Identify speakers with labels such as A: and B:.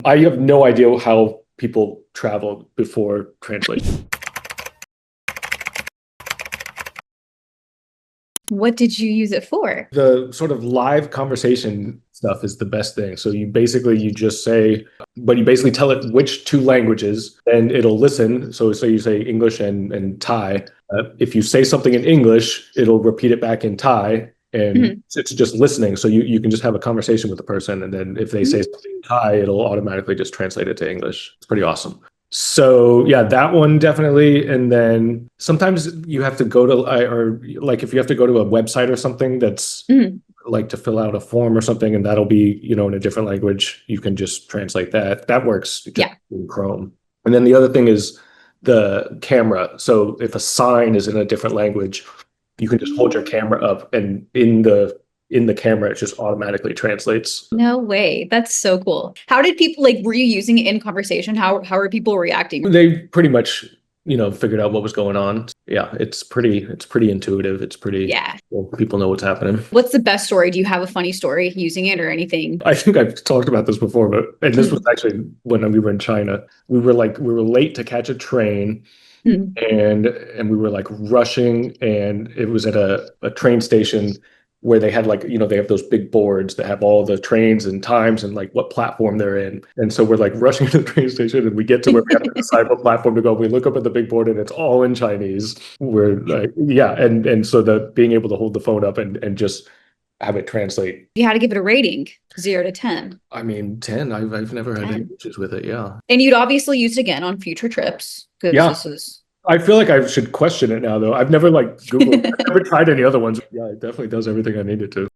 A: I have no idea how people traveled before translation.
B: What did you use it for?
A: The sort of live conversation stuff is the best thing. So you just say, but you basically tell it which two languages, and it'll listen. So say you say English and Thai. If you say something in English, it'll repeat it back in Thai, and
B: Mhm.
A: it's just listening. So you can just have a conversation with the person, and then if they say something in Thai, it'll automatically just translate it to English. It's pretty awesome. So yeah, that one definitely. And then sometimes you have to go to or like if you have to go to a website or something that's
B: Mhm.
A: like to fill out a form or something, and that'll be, in a different language, you can just translate that. That works just
B: Yeah.
A: in Chrome. And then the other thing is the camera. So if a sign is in a different language, you can just hold your camera up and in the camera it just automatically translates.
B: No way. That's so cool. How did people like were you using it in conversation? How are people reacting?
A: They pretty much, figured out what was going on. Yeah, it's pretty intuitive. It's pretty,
B: Yeah.
A: well, people know what's happening.
B: What's the best story? Do you have a funny story using it or anything?
A: I think I've talked about this before, and this was
B: Mhm.
A: actually when we were in China. We were late to catch a train,
B: Mhm.
A: and we were like rushing, and it was at a train station where they had like, they have those big boards that have all the trains and times and like what platform they're in. And so we're like rushing to the train station, and we get to where we have to decide what platform to go. We look up at the big board and it's all in Chinese. We're like, yeah, and so the being able to hold the phone up and just have it translate.
B: You had to give it a rating, 0 to 10.
A: I mean, 10. I've never had any
B: 10.
A: issues with it. Yeah.
B: And you'd obviously use it again on future trips because
A: Yeah.
B: this is
A: I feel like I should question it now, though. I've never like Googled, I've never tried any other ones. Yeah, it definitely does everything I need it to.